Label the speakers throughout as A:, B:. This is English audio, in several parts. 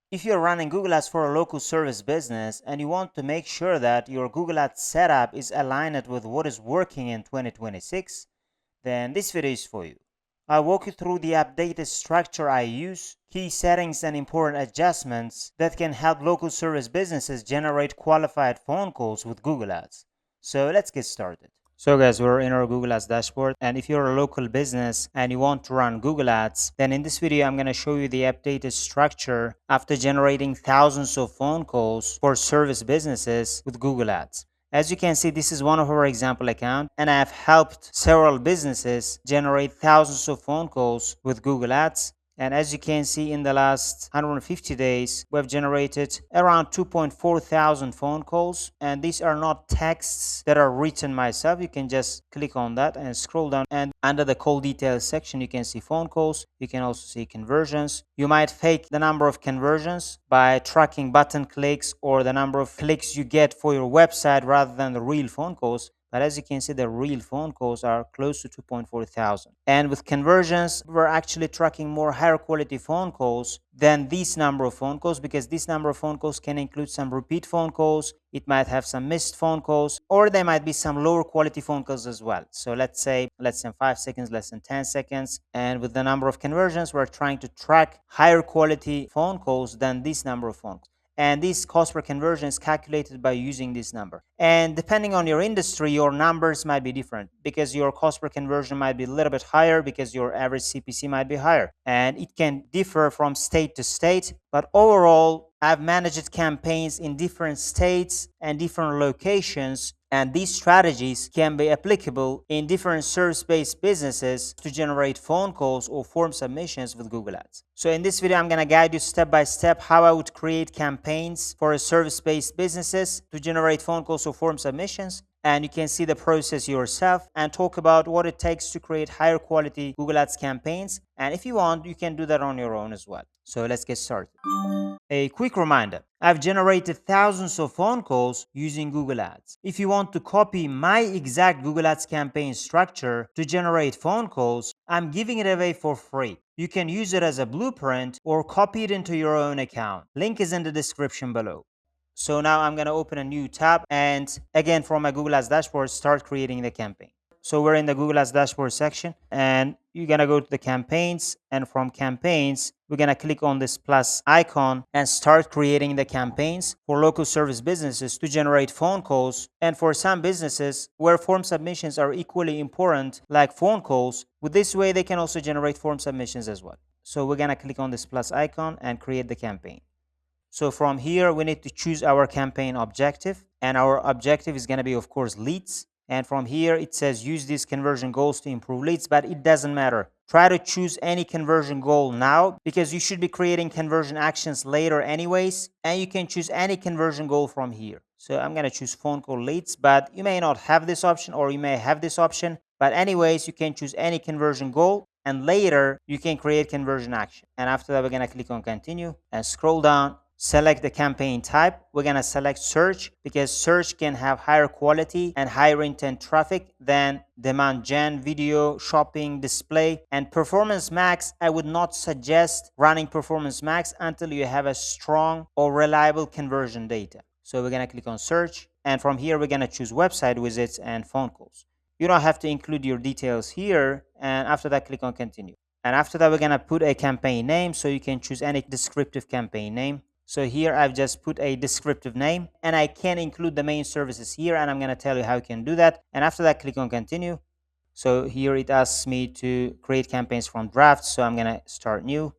A: If you're running Google Ads for a local service business and you want to make sure that your Google Ads setup is aligned with what is working in 2026, then this video is for you. I'll walk you through the updated structure I use, key settings and important adjustments that can help local service businesses generate qualified phone calls with Google Ads. So let's get started. So guys, we're in our Google Ads dashboard, and if you're a local business and you want to run Google Ads, then in this video I'm going to show you the updated structure after generating thousands of phone calls for service businesses with Google Ads. As you can see, this is one of our example accounts, and I have helped several businesses generate thousands of phone calls with Google Ads. And as you can see, in the last 150 days, we've generated around 2.4 thousand phone calls. And these are not texts that are written myself. You can just click on that and scroll down. And under the call details section, you can see phone calls. You can also see conversions. You might fake the number of conversions by tracking button clicks or the number of clicks you get for your website rather than the real phone calls. But as you can see, the real phone calls are close to 2.4 thousand. And with conversions, we're actually tracking more higher quality phone calls than this number of phone calls, because this number of phone calls can include some repeat phone calls. It might have some missed phone calls, or there might be some lower quality phone calls as well. So let's say less than 5 seconds, less than 10 seconds. And with the number of conversions, we're trying to track higher quality phone calls than this number of phone calls. And this cost per conversion is calculated by using this number. And depending on your industry, your numbers might be different, because your cost per conversion might be a little bit higher because your average CPC might be higher. And it can differ from state to state. But overall, I've managed campaigns in different states and different locations, and these strategies can be applicable in different service-based businesses to generate phone calls or form submissions with Google Ads. So in this video, I'm going to guide you step by step how I would create campaigns for a service-based businesses to generate phone calls or form submissions. And you can see the process yourself and talk about what it takes to create higher quality Google Ads campaigns. And if you want, you can do that on your own as well. So let's get started. A quick reminder, I've generated thousands of phone calls using Google Ads. If you want to copy my exact Google Ads campaign structure to generate phone calls, I'm giving it away for free. You can use it as a blueprint or copy it into your own account. Link is in the description below. So now I'm going to open a new tab, and again from my Google Ads dashboard, start creating the campaign. So we're in the Google Ads dashboard section, and you're going to go to the campaigns, and from campaigns, we're going to click on this plus icon and start creating the campaigns for local service businesses to generate phone calls. And for some businesses where form submissions are equally important like phone calls, with this way they can also generate form submissions as well. So we're going to click on this plus icon and create the campaign. So from here, we need to choose our campaign objective, and our objective is going to be, of course, leads. And from here, it says use these conversion goals to improve leads, but it doesn't matter. Try to choose any conversion goal now, because you should be creating conversion actions later anyways, and you can choose any conversion goal from here. So I'm going to choose phone call leads, but you may not have this option, or you may have this option. But anyways, you can choose any conversion goal, and later you can create conversion action. And after that, we're going to click on continue and scroll down. Select the campaign type. We're going to select search, because search can have higher quality and higher intent traffic than demand gen, video, shopping, display. And Performance Max, I would not suggest running Performance Max until you have a strong or reliable conversion data. So we're going to click on search, and from here we're going to choose website visits and phone calls. You don't have to include your details here, and after that click on continue. And after that, we're going to put a campaign name, so you can choose any descriptive campaign name. So here I've just put a descriptive name, and I can include the main services here, and I'm going to tell you how you can do that. And after that, click on continue. So here it asks me to create campaigns from drafts. So I'm going to start new.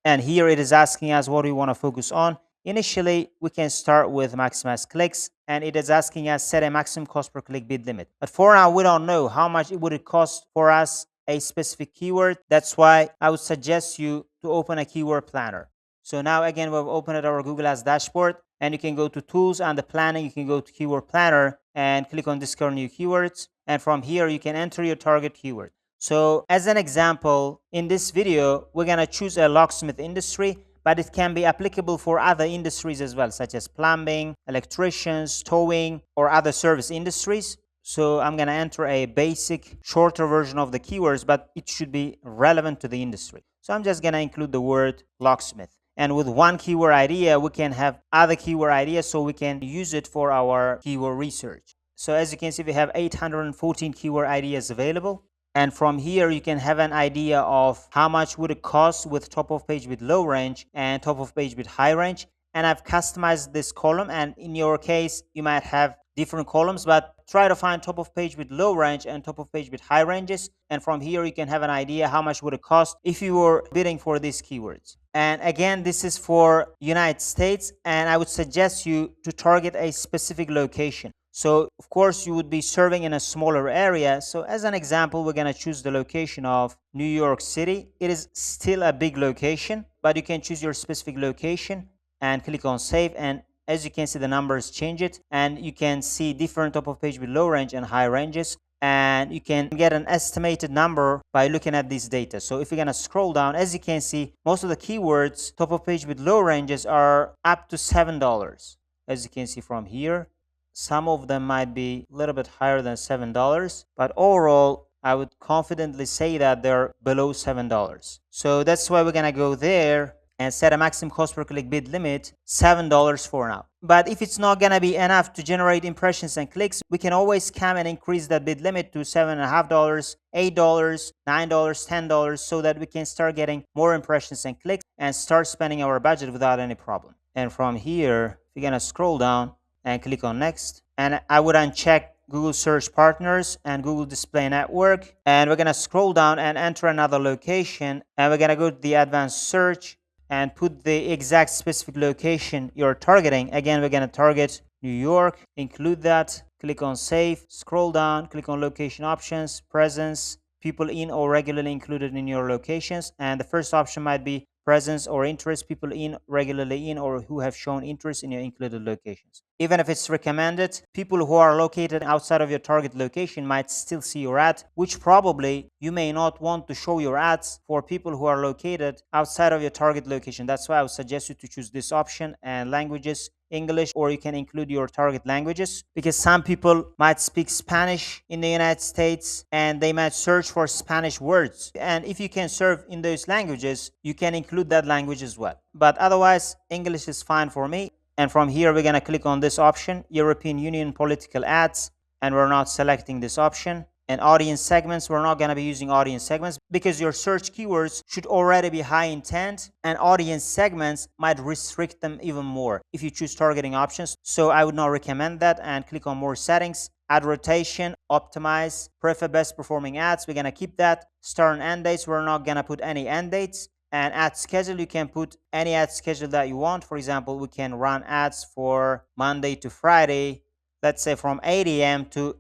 A: And here it is asking us what we want to focus on. Initially, we can start with maximize clicks, and it is asking us set a maximum cost per click bid limit. But for now, we don't know how much it would cost for us a specific keyword. That's why I would suggest you to open a keyword planner. So now again, we've opened our Google Ads dashboard, and you can go to tools and the planning. You can go to keyword planner and click on discover new keywords. And from here, you can enter your target keyword. So as an example, in this video, we're going to choose a locksmith industry, but it can be applicable for other industries as well, such as plumbing, electricians, towing, or other service industries. So I'm going to enter a basic, shorter version of the keywords, but it should be relevant to the industry. So I'm just going to include the word locksmith. And with one keyword idea, we can have other keyword ideas so we can use it for our keyword research. So as you can see, we have 814 keyword ideas available. And from here, you can have an idea of how much would it cost with top of page with low range and top of page with high range. And I've customized this column, and in your case, you might have different columns, but try to find top of page with low range and top of page with high ranges. And from here, you can have an idea how much would it cost if you were bidding for these keywords. And again, this is for United States, and I would suggest you to target a specific location. So of course you would be serving in a smaller area. So as an example, we're going to choose the location of New York City. It is still a big location, but you can choose your specific location and click on save. And as you can see, the numbers change it, and you can see different top of page with low range and high ranges. And you can get an estimated number by looking at this data. So if you're going to scroll down, as you can see, most of the keywords top of page with low ranges are up to $7. As you can see from here, some of them might be a little bit higher than $7, but overall, I would confidently say that they're below $7. So that's why we're going to go there and set a maximum cost per click bid limit, $7 for now. But if it's not going to be enough to generate impressions and clicks, we can always come and increase that bid limit to $7.50, $8, $9, $10, so that we can start getting more impressions and clicks and start spending our budget without any problem. And from here, we're going to scroll down and click on next, and I would uncheck Google Search Partners and Google Display Network, and we're going to scroll down and enter another location, and we're going to go to the advanced search and put the exact specific location you're targeting. Again, we're going to target New York, include that, click on save, scroll down, click on location options, presence, people in or regularly included in your locations, and the first option might be presence or interest, people in, regularly in, or who have shown interest in your included locations. Even if it's recommended, people who are located outside of your target location might still see your ad, which probably you may not want to show your ads for people who are located outside of your target location. That's why I would suggest you to choose this option, and languages, English, or you can include your target languages, because some people might speak Spanish in the United States and they might search for Spanish words. And if you can serve in those languages, you can include that language as well. But otherwise, English is fine for me. And from here, we're going to click on this option, European Union political ads, and we're not selecting this option. And audience segments, we're not going to be using audience segments because your search keywords should already be high intent, and audience segments might restrict them even more if you choose targeting options. So I would not recommend that, and click on more settings, ad rotation, optimize, prefer best performing ads. We're going to keep that. Start and end dates, we're not going to put any end dates. And ad schedule, you can put any ad schedule that you want. For example, we can run ads for Monday to Friday, let's say from 8 a.m. to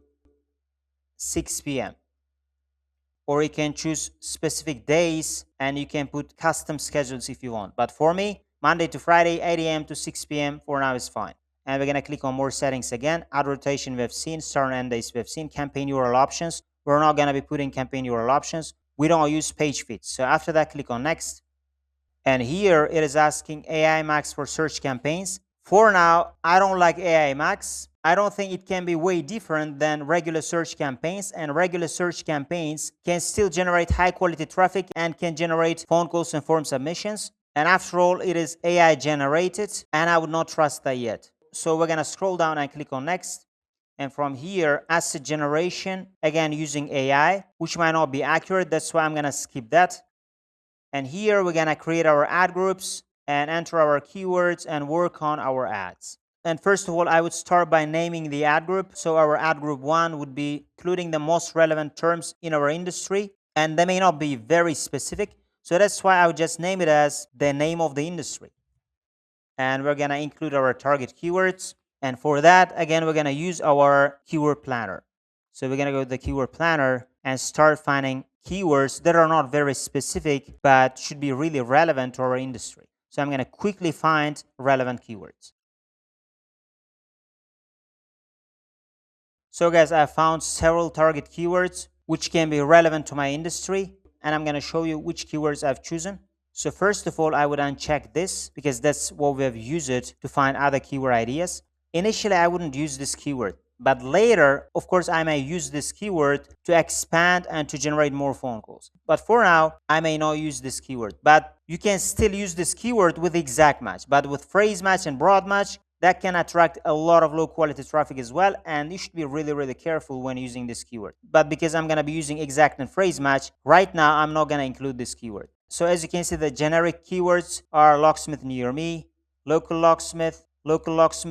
A: 6 p.m. Or you can choose specific days and you can put custom schedules if you want. But for me, Monday to Friday, 8 a.m. to 6 p.m. for now is fine. And we're going to click on more settings again. Ad rotation we've seen, start and end dates we've seen, campaign URL options. We're not going to be putting campaign URL options. We don't use page feeds. So after that, click on next. And here it is asking AI Max for search campaigns. For now, I don't like AI Max. I don't think it can be way different than regular search campaigns, and regular search campaigns can still generate high quality traffic and can generate phone calls and form submissions. And after all, it is AI generated, and I would not trust that yet. So we're going to scroll down and click on next. And from here, asset generation, again using AI, which might not be accurate. That's why I'm going to skip that. And here we're going to create our ad groups and enter our keywords and work on our ads. And first of all, I would start by naming the ad group. So our ad group 1 would be including the most relevant terms in our industry, and they may not be very specific. So that's why I would just name it as the name of the industry. And we're going to include our target keywords. And for that, again, we're going to use our keyword planner. So we're going to go to the keyword planner and start finding keywords that are not very specific, but should be really relevant to our industry. So I'm going to quickly find relevant keywords. So guys, I found several target keywords which can be relevant to my industry, and I'm going to show you which keywords I've chosen. So first of all, I would uncheck this because that's what we have used it to find other keyword ideas. Initially, I wouldn't use this keyword, But later, of course, I may use this keyword to expand and to generate more phone calls. But for now, I may not use this keyword. But you can still use this keyword with exact match. But with phrase match and broad match, that can attract a lot of low quality traffic as well, and you should be really careful when using this keyword. But because I'm going to be using exact and phrase match, right now I'm not going to include this keyword. So as you can see, the generic keywords are locksmith near me, local locksmith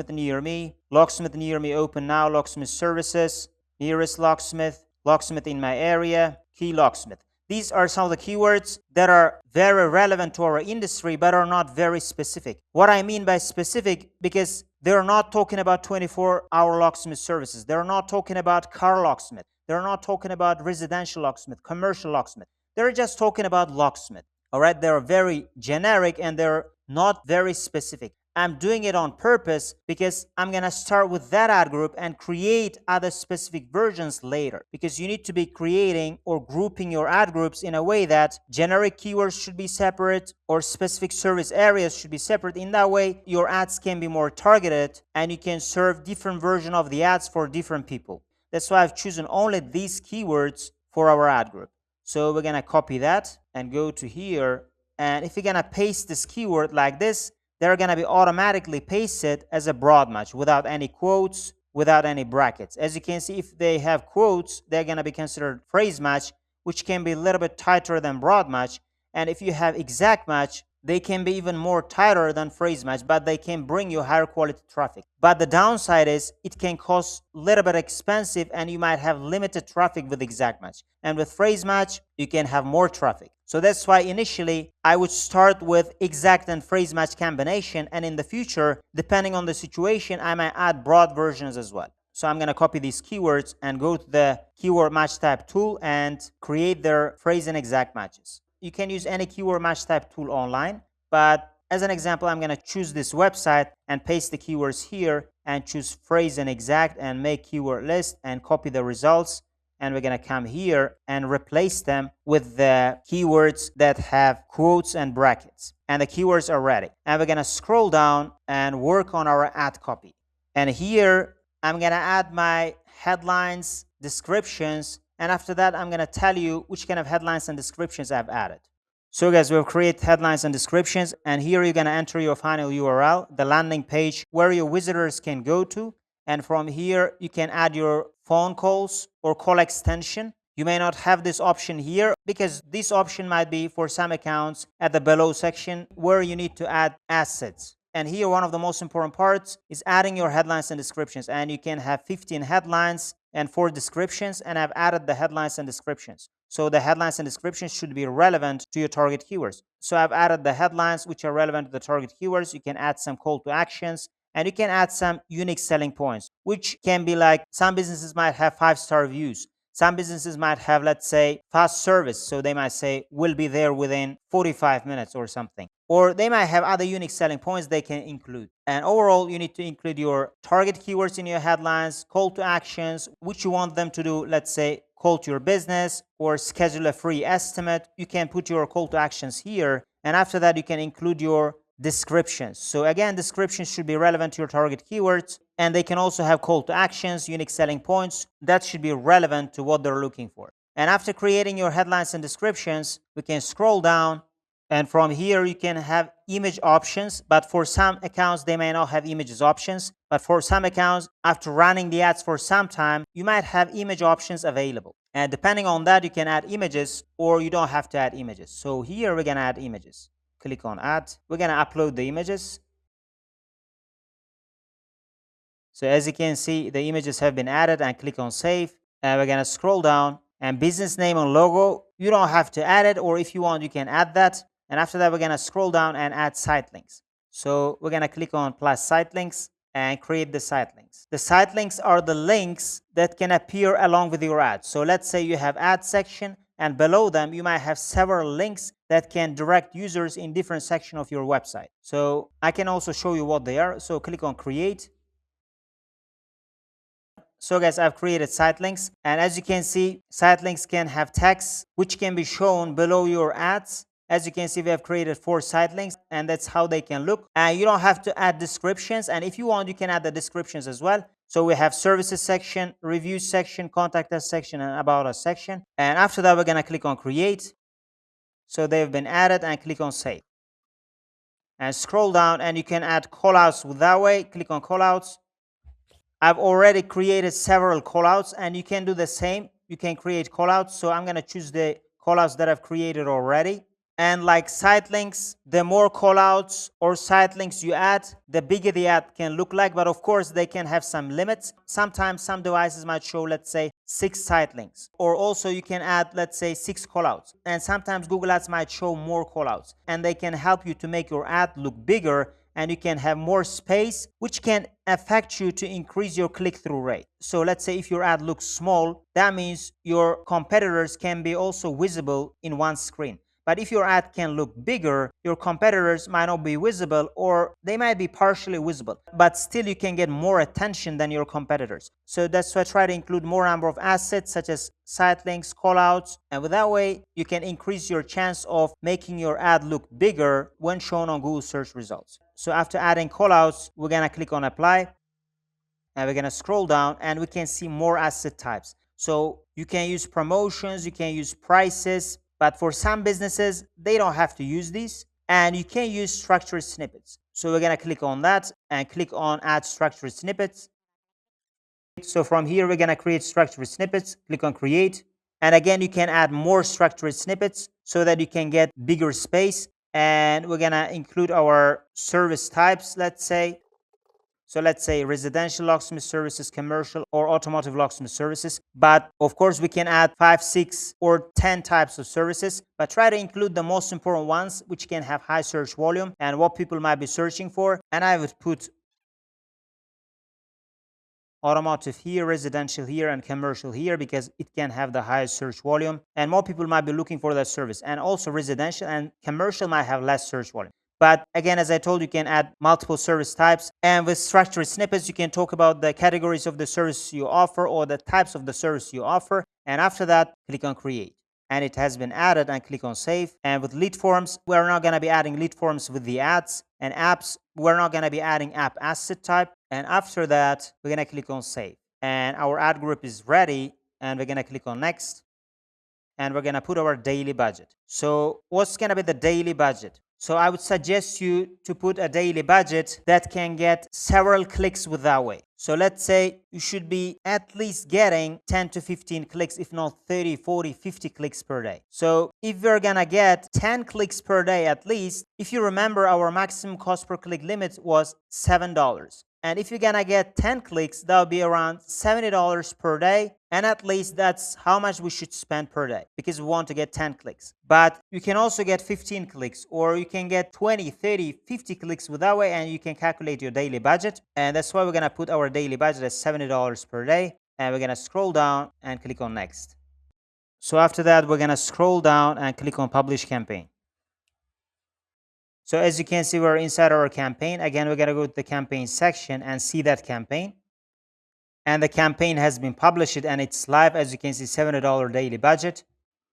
A: near me, locksmith near me open now, locksmith services, nearest locksmith, locksmith in my area, key locksmith. These are some of the keywords that are very relevant to our industry but are not very specific. What I mean by specific, because they're not talking about 24-hour locksmith services. They're not talking about car locksmith. They're not talking about residential locksmith, commercial locksmith. They're just talking about locksmith. All right, they're very generic and they're not very specific. I'm doing it on purpose because I'm going to start with that ad group and create other specific versions later, because you need to be creating or grouping your ad groups in a way that generic keywords should be separate or specific service areas should be separate. In that way, your ads can be more targeted and you can serve different versions of the ads for different people. That's why I've chosen only these keywords for our ad group. So we're going to copy that and go to here. And if you're going to paste this keyword like this, they're going to be automatically pasted as a broad match without any quotes, without any brackets. As you can see, if they have quotes, they're going to be considered phrase match, which can be a little bit tighter than broad match. And if you have exact match, they can be even more tighter than phrase match, but they can bring you higher quality traffic. But the downside is it can cost a little bit expensive and you might have limited traffic with exact match. And with phrase match, you can have more traffic. So that's why initially I would start with exact and phrase match combination, and in the future, depending on the situation, I might add broad versions as well. So I'm going to copy these keywords and go to the keyword match type tool and create their phrase and exact matches. You can use any keyword match type tool online, but as an example, I'm going to choose this website and paste the keywords here and choose phrase and exact and make keyword list and copy the results. And we're going to come here and replace them with the keywords that have quotes and brackets. And the keywords are ready. And we're going to scroll down and work on our ad copy. And here, I'm going to add my headlines, descriptions, and after that, I'm going to tell you which kind of headlines and descriptions I've added. So guys, we'll create headlines and descriptions, and here you're going to enter your final URL, the landing page where your visitors can go to. And from here, you can add your phone calls or call extension. You may not have this option here because this option might be for some accounts at the below section where you need to add assets. And here, one of the most important parts is adding your headlines and descriptions. And you can have 15 headlines and 4 descriptions, and I've added the headlines and descriptions. So the headlines and descriptions should be relevant to your target keywords. So I've added the headlines which are relevant to the target keywords. You can add some call to actions, and you can add some unique selling points, which can be like some businesses might have 5-star reviews. Some businesses might have, let's say, fast service. So they might say, we'll be there within 45 minutes or something. Or they might have other unique selling points they can include. And overall, you need to include your target keywords in your headlines, call to actions, which you want them to do, let's say, call to your business or schedule a free estimate. You can put your call to actions here. And after that, you can include your descriptions. So again, descriptions should be relevant to your target keywords, and they can also have call to actions, unique selling points that should be relevant to what they're looking for. And after creating your headlines and descriptions, we can scroll down, and from here you can have image options, but for some accounts they may not have images options. But for some accounts, after running the ads for some time, you might have image options available. And depending on that, you can add images or you don't have to add images. So here we're going to add images. Click on add. We're going to upload the images. So as you can see, the images have been added, and click on save. And we're going to scroll down, and business name and logo, you don't have to add it, or if you want, you can add that. And after that, we're going to scroll down and add site links. So we're going to click on plus site links and create the site links. The site links are the links that can appear along with your ad. So let's say you have ad section, and below them, you might have several links that can direct users in different sections of your website. So I can also show you what they are. So click on create. So guys, I've created site links, and as you can see, site links can have text which can be shown below your ads. As you can see, we have created 4 site links, and that's how they can look. And you don't have to add descriptions, and if you want, you can add the descriptions as well. So we have services section, review section, contact us section, and about us section. And after that, we're going to click on create. So they've been added, and click on save. And scroll down, and you can add callouts with that way. Click on callouts. I've already created several callouts, and you can do the same. You can create callouts. So I'm going to choose the callouts that I've created already. And like site links, the more callouts or site links you add, the bigger the ad can look like. But of course, they can have some limits. Sometimes some devices might show, let's say, 6 site links. Or also you can add, let's say, 6 callouts. And sometimes Google Ads might show more callouts. And they can help you to make your ad look bigger, and you can have more space, which can affect you to increase your click-through rate. So let's say if your ad looks small, that means your competitors can be also visible in one screen. But if your ad can look bigger, your competitors might not be visible, or they might be partially visible, but still you can get more attention than your competitors. So that's why I try to include more number of assets such as site links, callouts, and with that way you can increase your chance of making your ad look bigger when shown on Google search results. So after adding callouts, we're gonna click on apply, and we're gonna scroll down, and we can see more asset types. So you can use promotions, you can use prices, but for some businesses, they don't have to use these, and you can use structured snippets. So we're going to click on that and click on add structured snippets. So from here, we're going to create structured snippets, click on create. And again, you can add more structured snippets so that you can get bigger space. And we're going to include our service types, let's say. So let's say residential locksmith services, commercial or automotive locksmith services. But of course, we can add 5, 6, or 10 types of services, but try to include the most important ones, which can have high search volume and what people might be searching for. And I would put automotive here, residential here, and commercial here, because it can have the highest search volume and more people might be looking for that service. And also residential and commercial might have less search volume. But again, as I told you, can add multiple service types. And with structured snippets, you can talk about the categories of the service you offer or the types of the service you offer. And after that, click on create. And it has been added, and click on save. And with lead forms, we're not going to be adding lead forms with the ads. And apps, we're not going to be adding app asset type. And after that, we're going to click on save. And our ad group is ready. And we're going to click on next. And we're going to put our daily budget. So what's going to be the daily budget? So I would suggest you to put a daily budget that can get several clicks with that way. So let's say you should be at least getting 10 to 15 clicks, if not 30, 40, 50 clicks per day. So if we're gonna get 10 clicks per day at least, if you remember, our maximum cost per click limit was $7. And if you're gonna get 10 clicks, that would be around $70 per day. And at least that's how much we should spend per day, because we want to get 10 clicks. But you can also get 15 clicks, or you can get 20, 30, 50 clicks with that way, and you can calculate your daily budget. And that's why we're gonna put our daily budget as $70 per day. And we're gonna scroll down and click on next. So after that, we're gonna scroll down and click on publish campaign. So as you can see, we're inside our campaign. Again, we're going to go to the campaign section and see that campaign. And the campaign has been published and it's live. As you can see, $70 daily budget.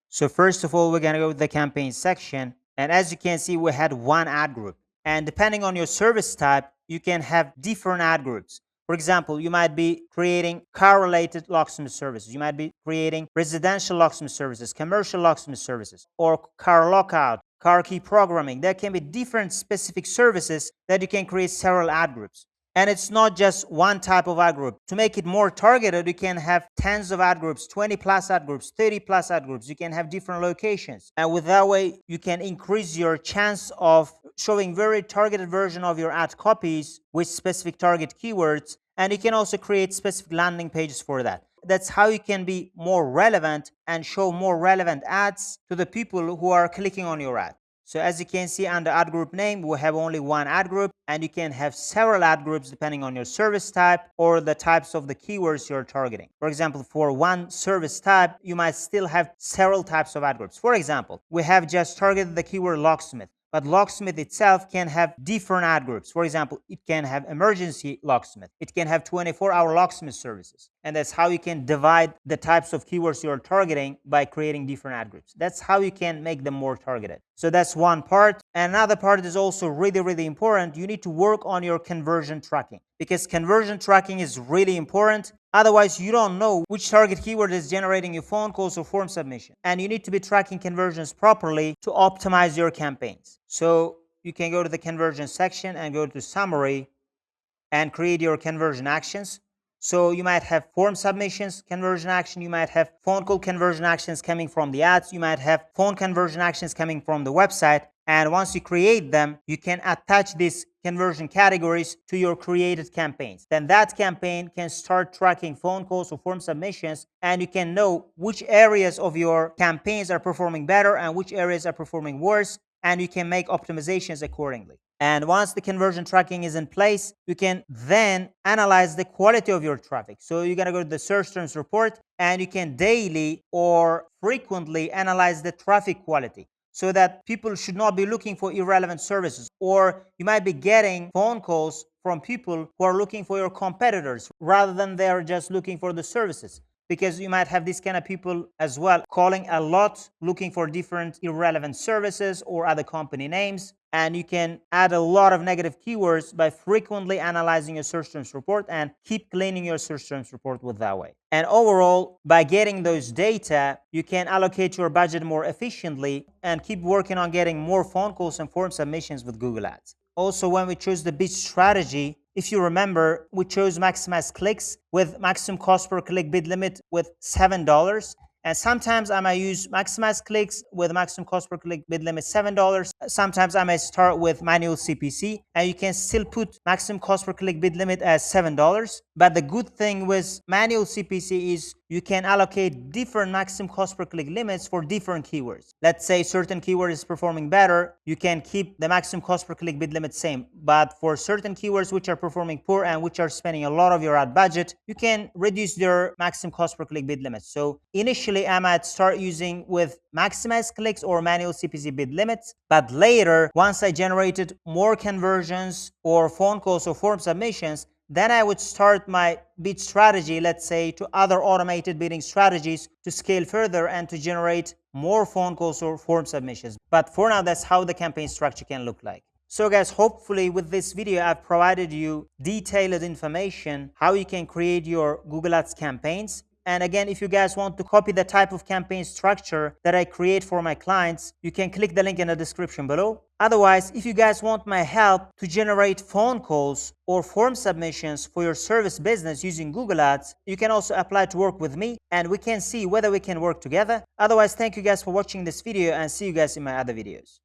A: So first of all, we're going to go to the campaign section. And as you can see, we had one ad group. And depending on your service type, you can have different ad groups. For example, you might be creating car-related locksmith services. You might be creating residential locksmith services, commercial locksmith services, or car lockout, car key programming. There can be different specific services that you can create several ad groups. And it's not just one type of ad group. To make it more targeted, you can have tens of ad groups, 20 plus ad groups, 30 plus ad groups. You can have different locations. And with that way, you can increase your chance of showing very targeted version of your ad copies with specific target keywords. And you can also create specific landing pages for that. That's how you can be more relevant and show more relevant ads to the people who are clicking on your ad. So as you can see under ad group name, we have only one ad group, and you can have several ad groups depending on your service type or the types of the keywords you're targeting. For example, for one service type, you might still have several types of ad groups. For example, we have just targeted the keyword locksmith. But locksmith itself can have different ad groups. For example, it can have emergency locksmith. It can have 24-hour locksmith services. And that's how you can divide the types of keywords you're targeting by creating different ad groups. That's how you can make them more targeted. So that's one part. Another part is also really, really important. You need to work on your conversion tracking, because conversion tracking is really important. Otherwise, you don't know which target keyword is generating your phone calls or form submission. And you need to be tracking conversions properly to optimize your campaigns. So you can go to the conversion section and go to summary and create your conversion actions. So you might have form submissions conversion action, you might have phone call conversion actions coming from the ads, you might have phone conversion actions coming from the website. And once you create them, you can attach these conversion categories to your created campaigns. Then that campaign can start tracking phone calls or form submissions, and you can know which areas of your campaigns are performing better and which areas are performing worse, and you can make optimizations accordingly. And once the conversion tracking is in place, you can then analyze the quality of your traffic. So you're gonna go to the search terms report, and you can daily or frequently analyze the traffic quality, so that people should not be looking for irrelevant services. Or you might be getting phone calls from people who are looking for your competitors rather than they're just looking for the services, because you might have these kind of people as well calling a lot, looking for different irrelevant services or other company names. And you can add a lot of negative keywords by frequently analyzing your search terms report and keep cleaning your search terms report with that way. And overall, by getting those data, you can allocate your budget more efficiently and keep working on getting more phone calls and form submissions with Google Ads. Also, when we choose the bid strategy, if you remember, we chose maximize clicks with maximum cost per click bid limit with $7. And sometimes I might use maximize clicks with maximum cost per click bid limit $7. Sometimes I may start with manual CPC, and you can still put maximum cost per click bid limit as $7. But the good thing with manual CPC is you can allocate different maximum cost per click limits for different keywords. Let's say certain keyword is performing better, you can keep the maximum cost per click bid limit same. But for certain keywords which are performing poor and which are spending a lot of your ad budget, you can reduce their maximum cost per click bid limits. So initially I might start using with maximize clicks or manual CPC bid limits, but later, once I generated more conversions or phone calls or form submissions, then I would start my bid strategy, let's say, to other automated bidding strategies to scale further and to generate more phone calls or form submissions. But for now, that's how the campaign structure can look like. So guys, hopefully with this video, I've provided you detailed information how you can create your Google Ads campaigns. And again, if you guys want to copy the type of campaign structure that I create for my clients, you can click the link in the description below. Otherwise, if you guys want my help to generate phone calls or form submissions for your service business using Google Ads, you can also apply to work with me and we can see whether we can work together. Otherwise, thank you guys for watching this video and see you guys in my other videos.